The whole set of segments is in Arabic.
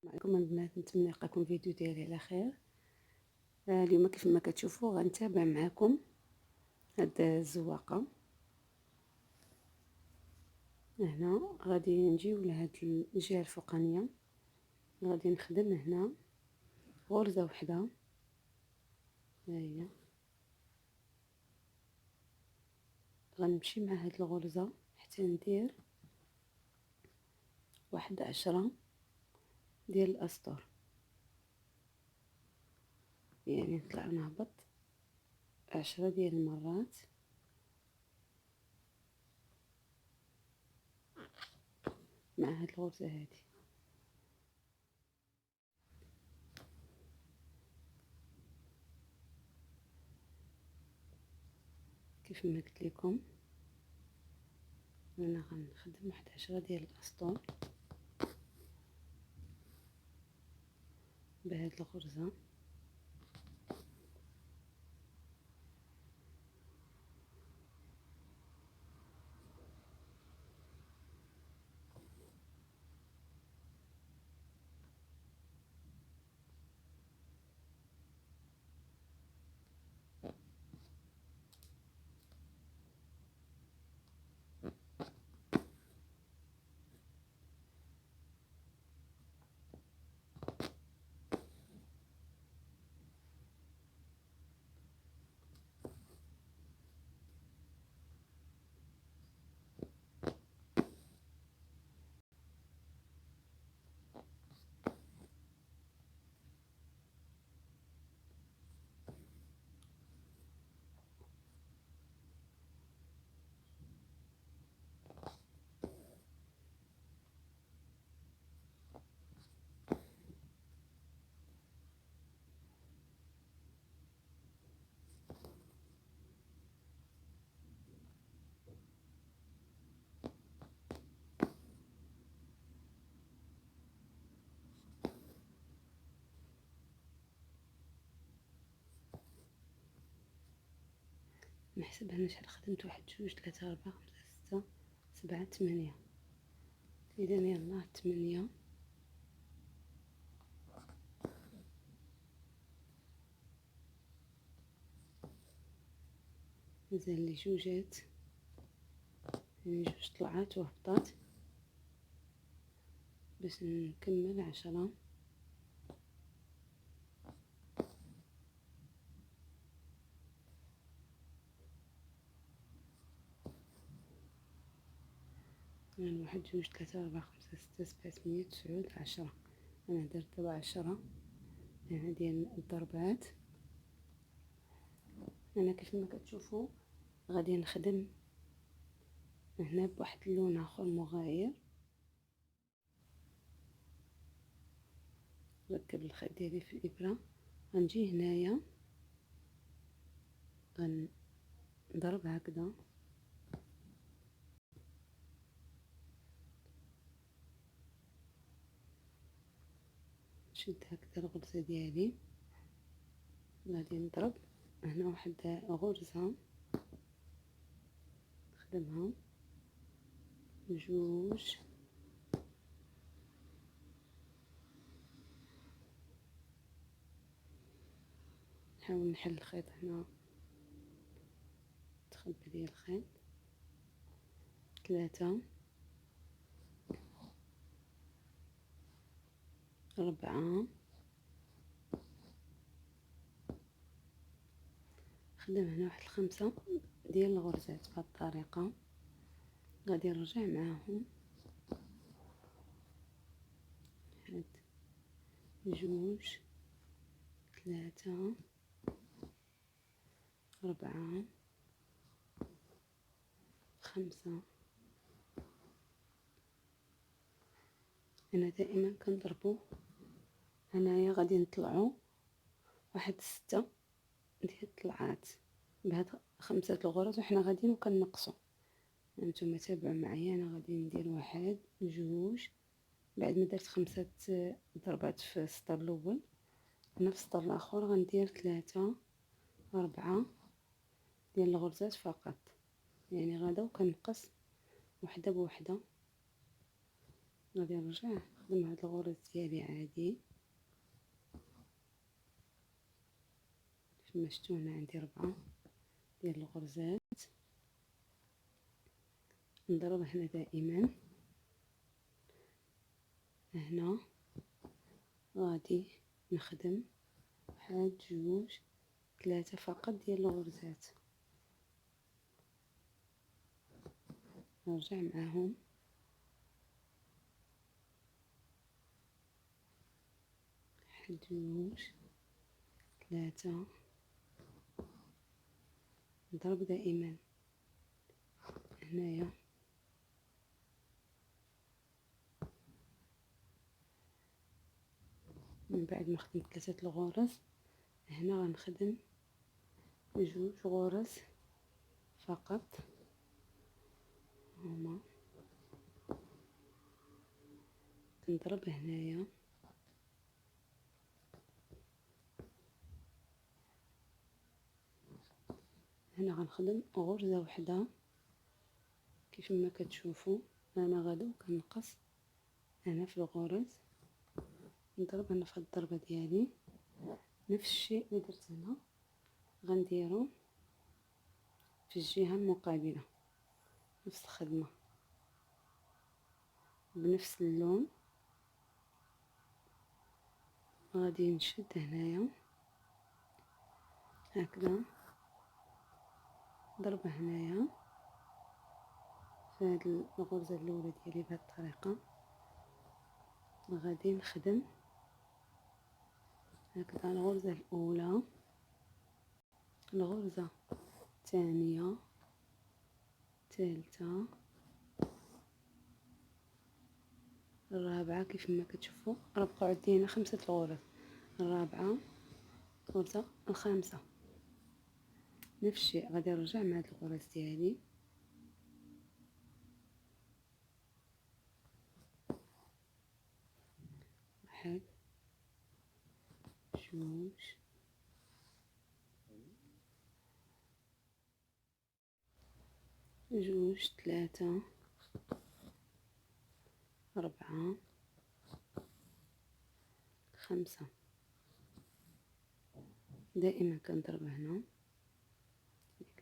معكم البنات، نتمنى يلقاكم فيديو ديالي على خير. اليوم كيف ما كتشوفوا غنتابع معكم هاد الزواقه. هنا غادي نجيو لهاد الجهه الفوقانيه، غادي نخدم هنا غرزه وحده. ها هي غنمشي مع هاد الغرزه حتى ندير واحد 10 ديال الاسطر، يعني نطلع نهبط 10 ديال المرات مع هاد الغرزه هادي. كيف ما قلت لكم انا غنخدم واحد 10 ديال الاسطر بهاد الغرزه. نحسبها انا شحال خدمت، واحد 2 3 4 5 6 7 8. اذا يلا 8. مازال لي جوجات، يعني 2 طلعات وهبطات باش نكمل 10. يعني 1 2 3 4 5 6 7 8 9 10. انا درت دابا 10 يعني ديال الضربات. انا كيف ما كتشوفوا غادي نخدم هنا بواحد اللون اخر مغاير. نركب الخيط ديالي في الابره، غنجي هنايا غنضرب هكذا، نشد هكذا الغرزه ديالي، غادي نضرب هنا واحد غرزه نخدمها 2. نحاول نحل الخيط هنا، تخبي لي الخيط 3 4. خدم هنا واحد 5 ديال الغرزات بهذه الطريقه. غادي نرجع معاهم هاد 2 3 4 5. انا دائما كنضربو هنايا، غادي نطلعو واحد 6 ديال الطلعات بهاد 5 الغرز، وحنا غاديين وكنقصو. هانتوما تابعوا معايا، انا غادي ندير 1 2 بعد ما درت 5 ضربات في السطر الاول. هنا في السطر الاخر غندير 3 4 ديال الغرزات فقط، يعني غادا وكنقص وحده بوحده. غادي نرجع نخدم هاد الغرز ديالي عادي كيفما شفتوا. هنا عندي 4 ديال الغرزات. نضرب هنا دائما. هنا غادي نخدم 1 2 3 فقط ديال الغرزات، نرجع معاهم 1 2 3. نضرب دائما هنايا من بعد ما خدمت 3 الغرز. هنا غنخدم 2 غرز فقط هما. نضرب هنايا هنا غنخدم غرزة وحدة كيف ما كتشوفوا. انا غادي كنقص هنا في الغرز، نضرب هنا في الضربة ديالي نفس الشيء اللي درت هنا غنديرو في الجهة المقابلة، نفس الخدمة بنفس اللون. غادي نشد هنايا هكذا، ضربة هنايا في هاد الغرزة الاولى ديالي بهاد الطريقة. غادي نخدم هكذا الغرزة الاولى، الغرزة الثانية، الثالثة، الرابعة. كيف ما كتشوفوا راه بقاو عندي هنا 5 الغرز. الرابعة، الغرزة الخامسة، نفس الشيء. غادي نرجع مع هاد الغرز ديالي 1 2 3 4 5. دائما كنضرب هنا،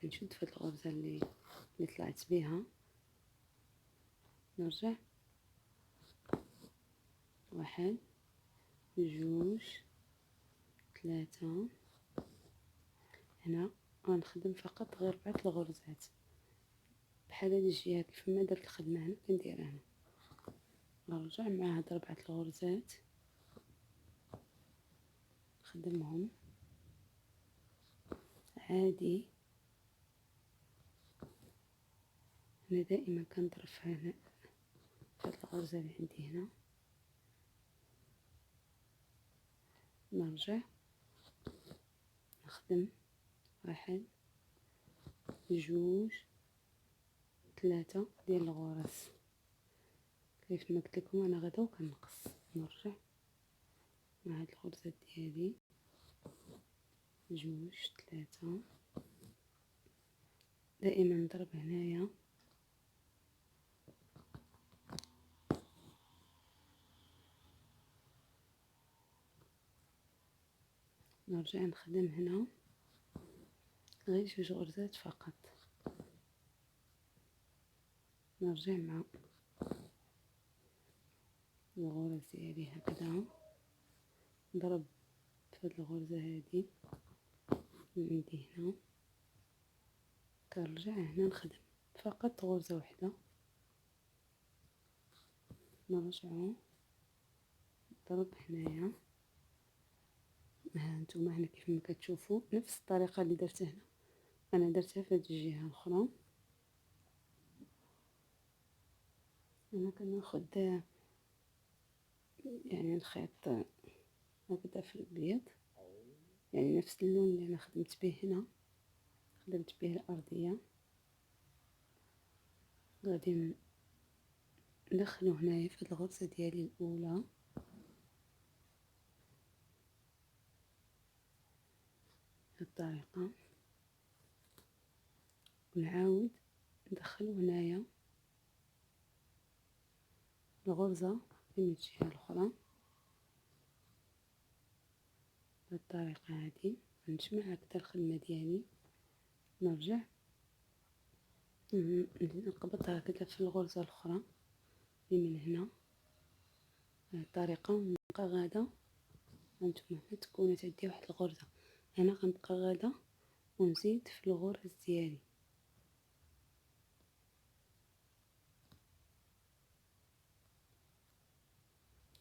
كنشد في الغرزة اللي طلعت بها، نرجع 1 2 3. هنا غنخدم فقط غير 4 الغرزات بحال هاد الجهة كيف ما درت الخدمة هنا كنديرها هنا. نرجع مع هاد 4 الغرزات نخدمهم عادي. انا دائما كنضرب هنا هاد الغرزة اللي عندي هنا، نرجع نخدم 1 2 3 ديال الغرز. كيف ما قلت لكم انا غدا وكنقص. نرجع مع هاد الغرزة ديالي 2 3. دائما نضرب هنايا نرجع نخدم هنا غير 2 غرزات فقط. نرجع مع الغرز ديالي هكذا، نضرب في هاد الغرزة هادي من عندي هنا، كنرجع هنا نخدم فقط غرزة وحدة. نرجعو نضرب هنايا. ها نتوما هنا كيف ما كتشوفوا نفس الطريقة اللي درتها هنا انا درتها في هاد الجهة الاخرى. انا كناخد يعني الخيط هكذا في الابيض، يعني نفس اللون اللي انا خدمت به هنا، خدمت به الارضيه. غادي ندخلو هنايا في هاد الغرزه ديالي الاولى، بهاد الطريقه، ونعاود ندخلو هنايا الغرزه من الجهة الأخرى بالطريقة هذه. نجمع هكذا الخدمة ديالي، نرجع نقبضها هكذا في الغرزة الأخرى اللي من هنا بهذه الطريقة، ونبقى غادة. هانتوما هنا تكونت عندي واحد الغرزة، هنا غنبقى غادة ونزيد في الغرز ديالي.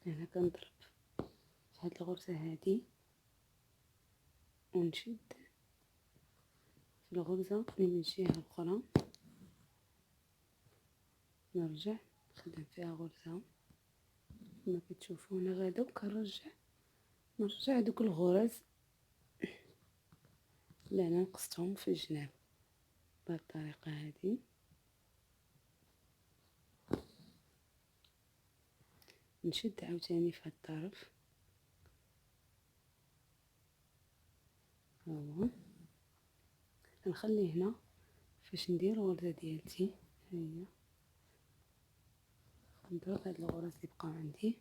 هنا كنضرب في هاد الغرزة هادي ونشد في الغرزة اللي من الجهة الأخرى، نرجع نخدم فيها غرزة كما كتشوفوا هنا غادا، نرجع دوك الغرز اللي انا نقصتهم في الجناب بهذه الطريقة هذه. نشد عاوتاني في هاد الطرف، هو نخلي هنا فاش ندير الغرزة ديالتي، هي نضرب هاد الغرز اللي بقاو عندي،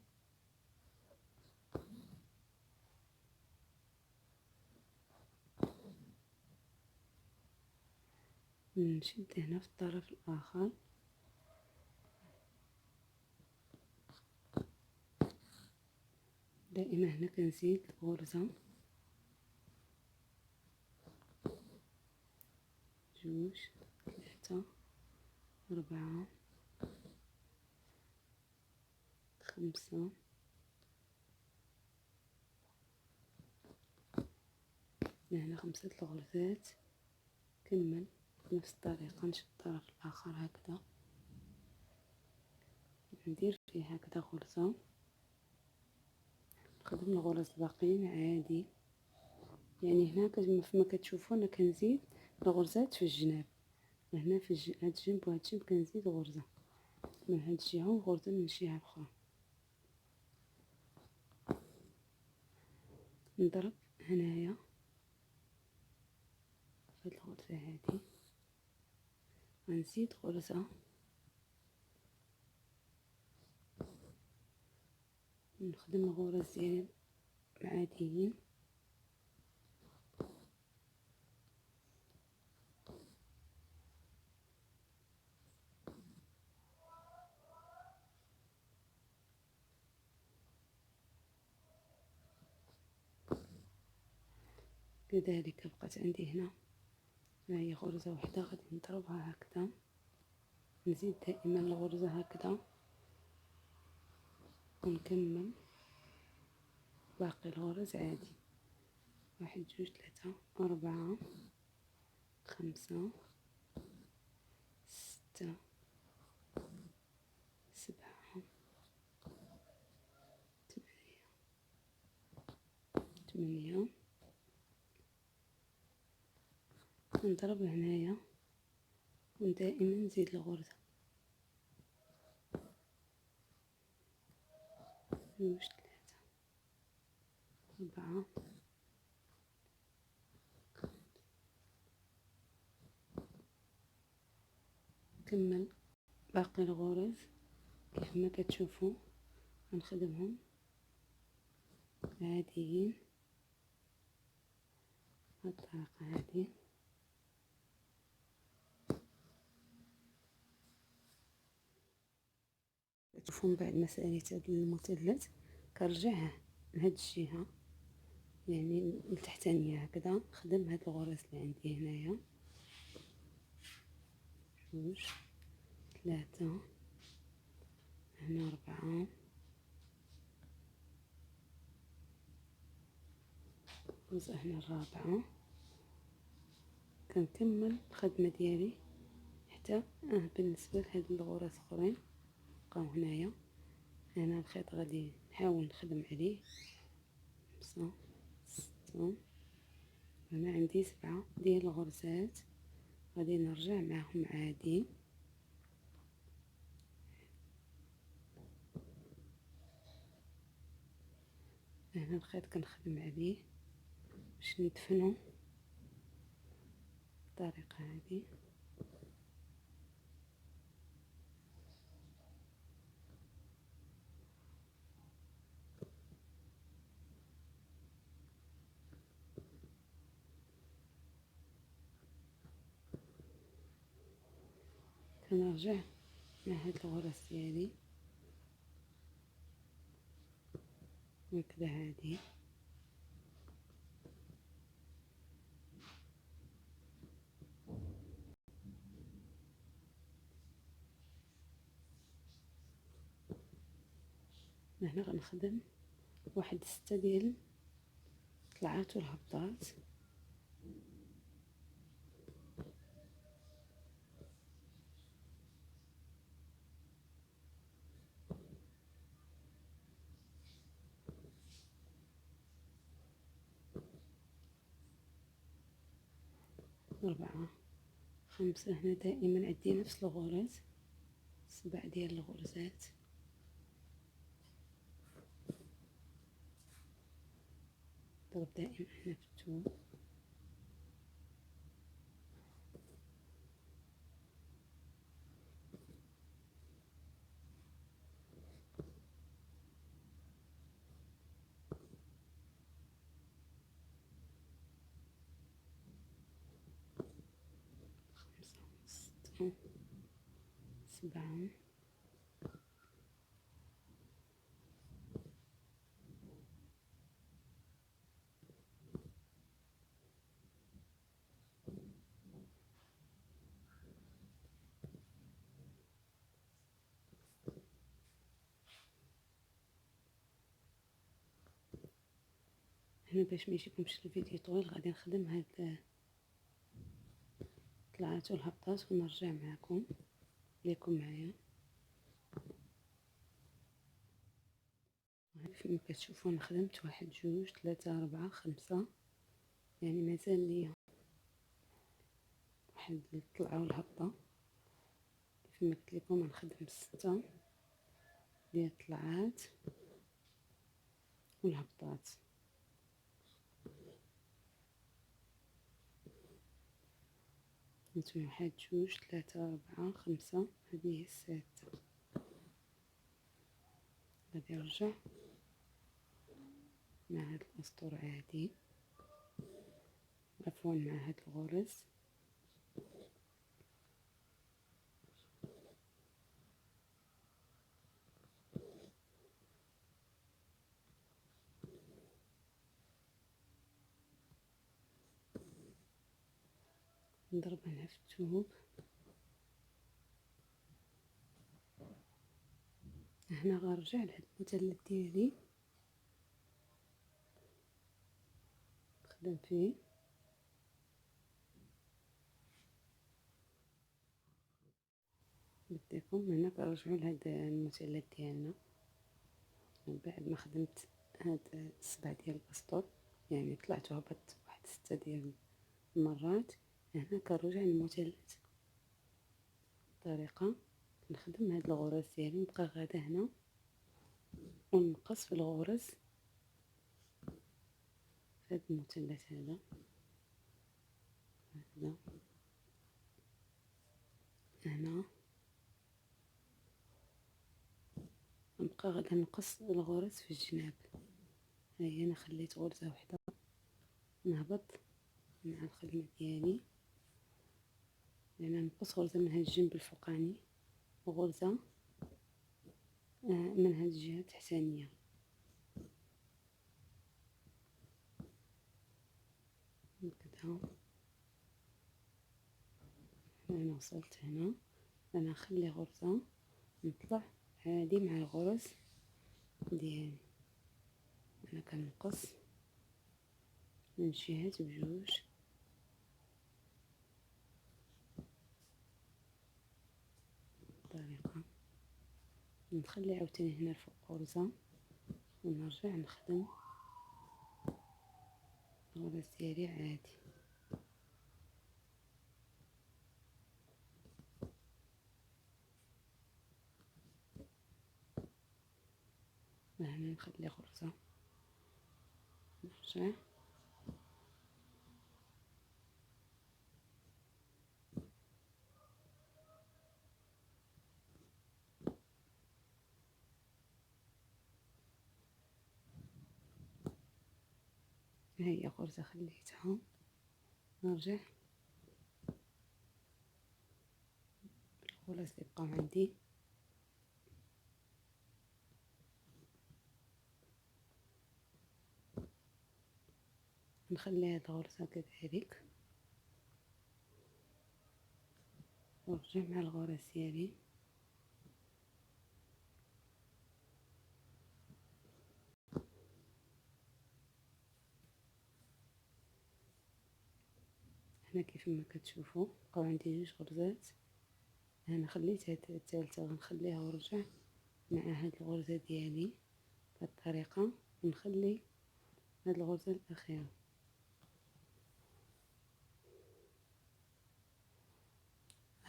نشد هنا في الطرف الآخر، دائما هنا كنزيد غرزة، جوج، ثلاثة، أربعة، خمسة، هنا 5 الغرزات. كمل بنفس الطريقة، نشد الطرف الآخر هكذا، ندير فيه هكذا غرزة، نخدم الغرز الباقيين عادي. يعني هنا كما كتشوفوا انا كنزيد الغرزات في الجناب، هنا في هاد الجنب وهاد الجنب كنزيد غرزة من هاد الجهة وغرزة من الجهة الأخرى. نضرب هنايا في هاد الغرزة هادي، غنزيد غرزة، نخدم الغرز ديالي العاديين، كذلك بقات عندي هنا هي غرزة واحدة، غادي نضربها هكذا، نزيد دائما الغرزة هكذا ونكمل باقي الغرز عادي. 1 2 3 4 5 6 7 8. نضرب هنايا ودائما نزيد الغرزة، 2 3 4 نكمل باقي الغرز كيف ما كتشوفوا، غنخدمهم عاديين بهاد الطريقة هادي. تشوفوا من بعد ما ساليت هاد المثلث كنرجعه لهاد الجهة، يعني التحتانية هكذا، نخدم هاد الغرز اللي عندي هنايا، 2 3 هنا 4 غرزة هنا الرابعة. كنكمل الخدمة ديالي حتى بالنسبة لهاد الغرز الاخرين بقاو هنايا. هنا الخيط غادي نحاول نخدم عليه 5 6، هنا عندي 7 ديال الغرزات غادي نرجع معهم عادي. هنا الخيط كنخدم عليه باش ندفنو بالطريقة هذه. كنرجع مع هاد الغرز ديالي هكذا عادي. هنا غنخدم واحد 6 ديال الطلعات والهبطات. ربعة 5. هنا دائما عندي نفس الغرز 7 ديال الغرزات. ضرب دائما هنا في الثوب. ستة 7. هنا باش ما يجيكمش الفيديو طويل غادي نخدم هاد الطلعات والهبطات ونرجع معكم ليكم معايا. كما كتشوفوا انا خدمت 1 2 3 4 5، يعني مازال ليا واحد الطلعه والهبطه. كما قلت لكم غنخدم 6 ديال الطلعات والهبطات. نتوما 1 2 3 4 5، هذه هي 6. غادي نرجع مع هاد الاسطر عادي، عفوا مع هاد الغرز. نضرب هنا في الثوب. هنا غنرجع لهاد المثلث ديالي نخدم فيه. بديكم هنا كنرجعوا لهاد المثلث ديالنا من بعد ما خدمت هاد 7 ديال الاسطر، يعني طلعت وهبطت واحد 6 ديال المرات. هنا كنرجع للمثلث بطريقه نخدم هاد الغرز ديالي، نبقى غادا هنا ونقص في الغرز في هاد المثلث هذا هكذا. هنا نبقى غادا نقص الغرز في الجناب. هاهي انا خليت غرزه واحده، نهبط مع الخدمه ديالي، يعني نقص غرزه من هاد الجنب الفوقاني وغرزه من هاد الجهه التحتانيه. هكذا. انا وصلت هنا، انا نخلي غرزه نطلع عادي مع الغرز ديالي. انا كنقص من الجهات بجوج بطريقه. نخلي عاوتاني هنا الفوق غرزه ونرجع نخدم الغرز ديالي عادي. هنا نخلي غرزه نرجع. هي غرزه خليتها، نرجع الغرز اللي بقاو عندي. نخلي هاد الغرزة كذلك ونرجع مع الغرز ديالي. هنا كيف ما كتشوفوا بقاو عندي جوج غرزات. انا خليت هاد الثالثه غنخليها ونرجع مع هاد الغرزه ديالي بهاد الطريقه، ونخلي هاد الغرزه الاخيره.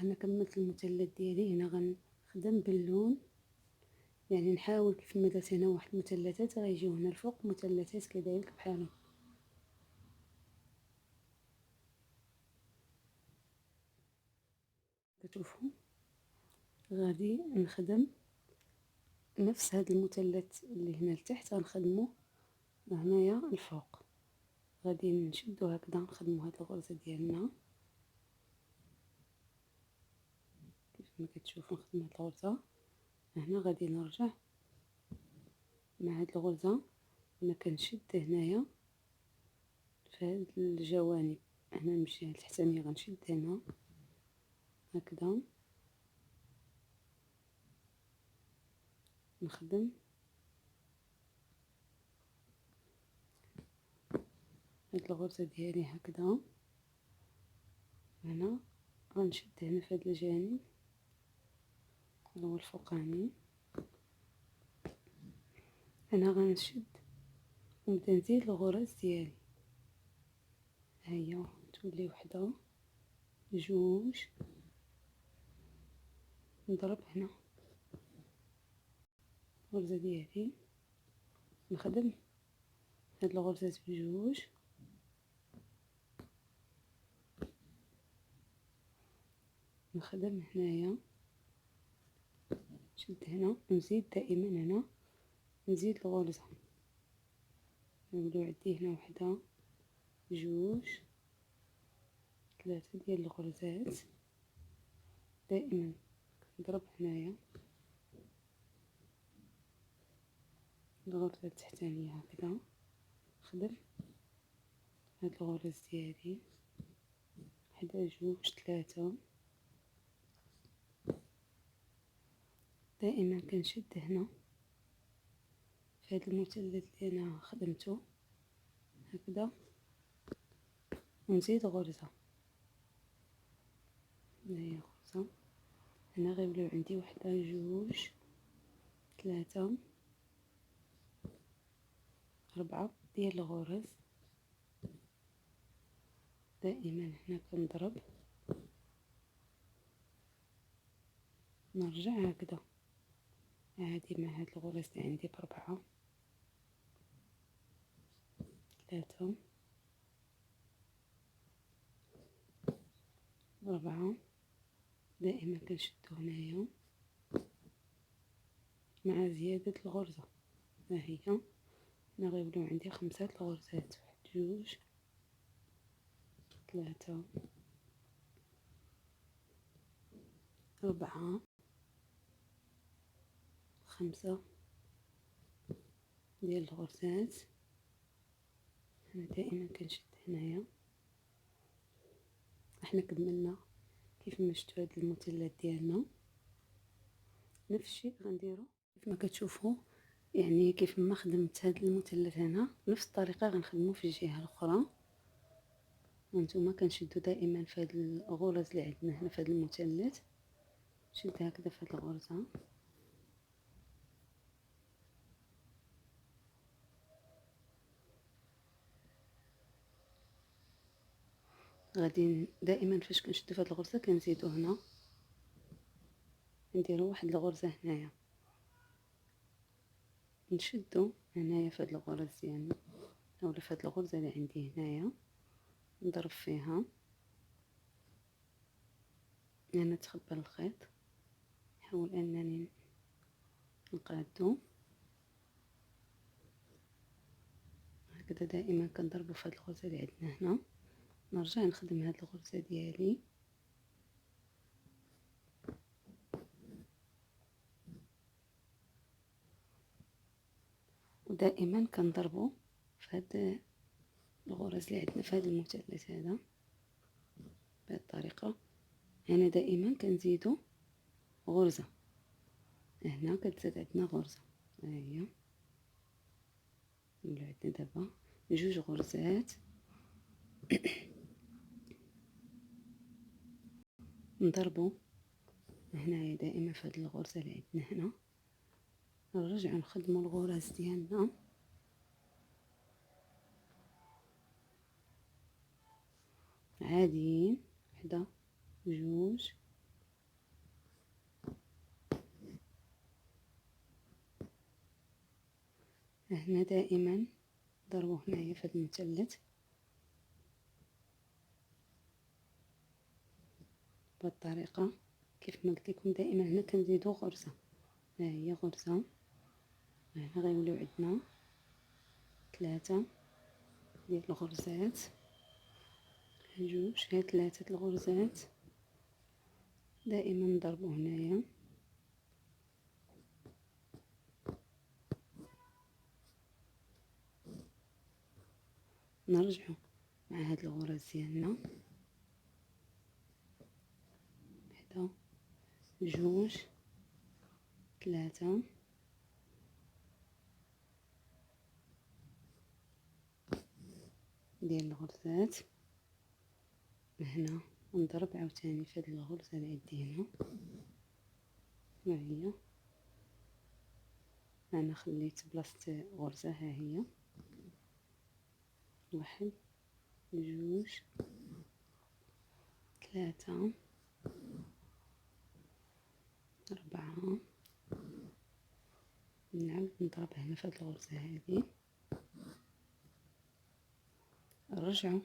انا كملت المثلث ديالي. هنا غنخدم باللون، يعني نحاول كيف ما درت هنا واحد المثلثات غيجيو هنا الفوق مثلثات كذلك بحالهم. كتشوفوا غادي نخدم نفس هذا المثلث اللي هنا لتحت، غنخدمه هنايا الفوق. غادي نشدو هكذا نخدمو هاد الغرزه ديالنا كيف ما كتشوفوا. نخدم هاد الغرزه هنا، غادي نرجع مع هاد الغرزه. انا كنشد هنايا في هاد الجوانب، هنا من الجهه التحتانيه غنشد هنا هكذا، نخدم هاد الغرزه ديالي هكذا. هنا غنشد هنا في هاد الجانب اللي هو الفوقاني، هنا غنشد ونبدا نزيد الغرز ديالي. هيا تولي وحده جوج، نضرب هنا الغرزه ديالي، نخدم هاد الغرزات بجوج، نخدم هنايا، نشد هنا، نزيد دائما هنا، نزيد الغرزة. نوليو عندي هنا وحدة جوج ثلاثة ديال الغرزات. دائما نضرب هنايا الغرزة التحتانية هكذا، نخدم هاد الغرز ديالي وحدة جوج ثلاثة. دائما كنشد هنا في هاد المثلث اللي انا خدمته هكذا، ونزيد غرزة. هنايا غرزة، هنا غيوليو عندي وحدة جوج ثلاثة أربعة ديال الغرز. دائما هنا كنضرب، نرجع هكذا عادي مع هاد الغرز اللي عندي بربعة ثلاثة ربعة. دائما كنشدو هنايا مع زيادة الغرزة. ها هي هنا غيوليو عندي خمسة الغرزات، واحد جوج ثلاثة ربعة خمسة ديال الغرزات. انا دائما كنشد هنايا. احنا كملنا كيف ما شفتوا هذا المثلث ديالنا، نفس الشيء غنديرو كيف ما كتشوفوا. يعني كيف ما خدمت هذا المثلث هنا نفس الطريقه غنخدمو في الجهه الاخرى. وانتم كنشدوا دائما في هذه الغرز اللي عندنا هنا في هذا المثلث، شد هكذا في هذه الغرزه. غادي دائما فاش كنشدو في هذه الغرزه كنزيدو هنا، نديرو واحد الغرزه هنايا، نشدو هنايا في هذه الغرز ديالنا اولا في هذه الغرزه اللي عندي هنايا، نضرب فيها. انا تخبى الخيط، نحاول انني نقادو هكذا. دائما كنضربو في هذه الغرزه اللي عندنا هنا، نرجع نخدم هذه الغرزه ديالي دائما كنضربو في هاد الغرز اللي عندنا في هذا المثلث هذا بهذه الطريقه. هنا دائما كنزيدو غرزه، هنا كتزاد عندنا غرزه، ها هي ولا عندنا دابا جوج غرزات. نضربو هنايا دائما في هذه الغرزه اللي عندنا هنا، نرجعو نخدمو الغرز ديالنا عاديين، وحده جوج هنا دائما ضربو هنايا في هذا المثلث بهذه الطريقه. كيف ما قلت لكم دائما هنا كنزيدو غرزه، ها هي غرزه، هنا غيوليو عندنا 3 ديال الغرزات، جوج، هاد 3 الغرزات دائما نضربو هنايا، نرجعو مع هاد الغرز ديالنا، وحده جوج 3 ديال الغرزات. هنا نضرب عاوتاني في هاد الغرزه اللي عندي هنا، ها هي انا خليت بلاصه غرزه، ها هي واحد جوج 3 4. نعاود نضرب هنا في هاد الغرزه هذه، نرجعو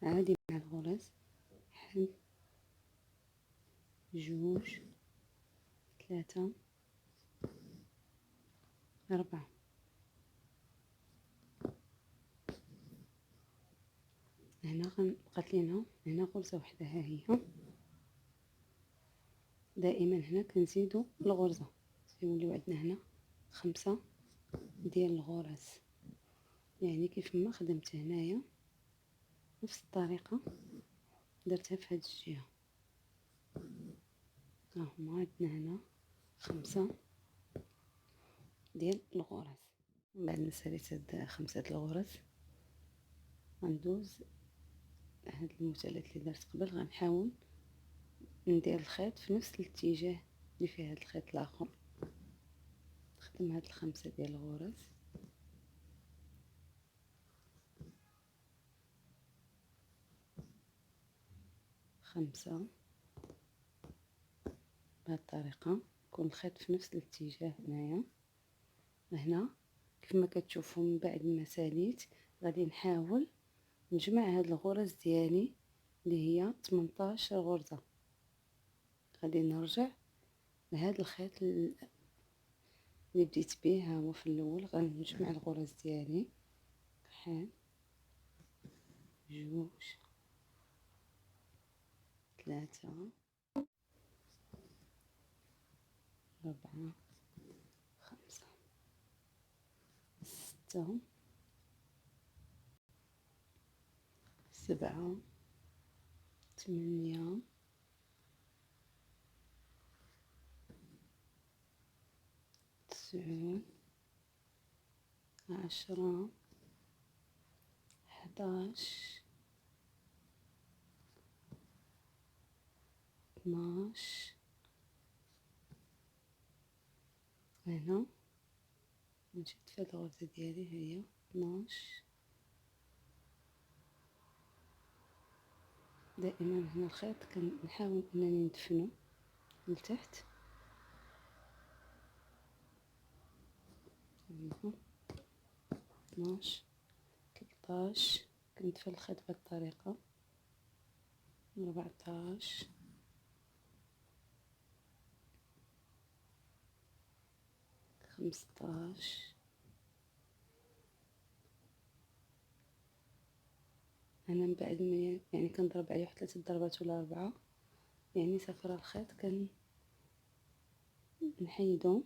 عادي مع الغرز، واحد جوج 3 4. هنا بقات لينا هنا غرزه وحده، ها هي دائما هنا كنزيدو الغرزه، يوليو عندنا هنا 5 ديال الغرز. يعني كيف ما خدمت هنايا نفس الطريقه درتها في هذه الجهه، ها هما عندنا هنا 5 ديال الغرز. من بعد ما ساليت هاد 5 الغرز غندوز هاد المثلث اللي درت قبل، غنحاول ندير الخيط في نفس الاتجاه اللي فيه هاد الخيط الاخر، نخدم هاد 5 ديال الغرز، خمسة بهاد الطريقة، يكون الخيط في نفس الاتجاه. هنايا هنا كيف ما كتشوفوا من بعد ما ساليت غادي نحاول نجمع هاد الغرز ديالي اللي هي 18 غرزة، غادي نرجع لهاد الخيط اللي بديت به، ها هو في الاول غنجمع الغرز ديالي، واحد جوج 3 4 5 6 7 8 9 10 11 12. هنا نشد في الغرزة ديالي، هي 12. دائما هنا الخيط كنحاول انني ندفنو لتحت، هنا 12 13 كندفن الخيط بهذه الطريقة، 14 15. انا من بعد ما يعني كنضرب عليه واحد 3 ضربات ولا 4، يعني صافي الخيط كنحيدو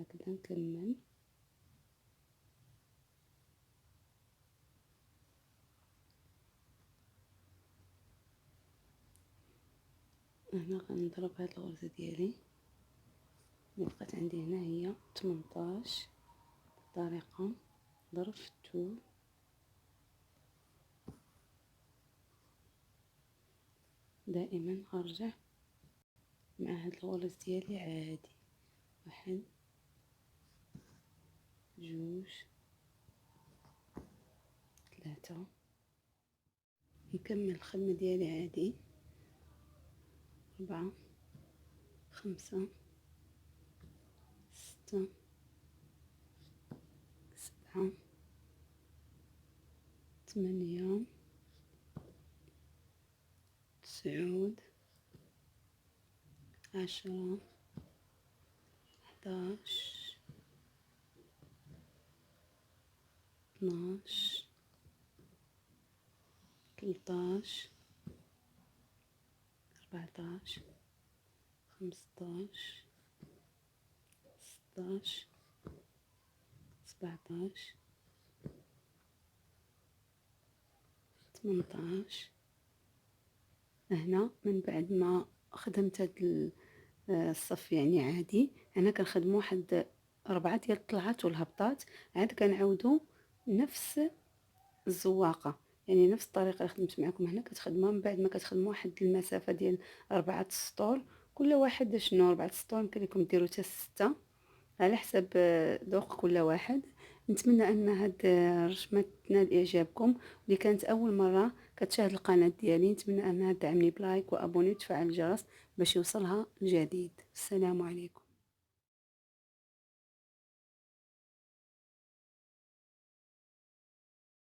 هكذا نكمل. هنا غنضرب هاد الغرزة ديالي اللي بقات عندي هنا، هي 18 بالطريقة ضرب في الطول. دائما غنرجع مع هاد الغرز ديالي عادي، 1 2 3. نكمل الخدمة ديالي عادي، 4 5 6 7 8 9 10 11 12 13 14 15 16 17 18. هنا من بعد ما خدمت هاد الصف يعني عادي، هنا كنخدمو واحد 4 ديال الطلعات والهبطات، عاد كنعاودو نفس الزواقه، يعني نفس الطريقه اللي خدمت معكم هنا كتخدموها. من بعد ما كتخدموا واحد المسافه ديال 4 سطور، كل واحد شنو 4 سطور يمكن لكم ديروا حتى 6 على حسب ذوق كل واحد. نتمنى ان هاد الرسمه تنال اعجابكم، واللي كانت اول مره كتشاهد القناه ديالي نتمنى انها تدعمني بلايك وابوني وتفعل الجرس باش يوصلها الجديد. السلام عليكم.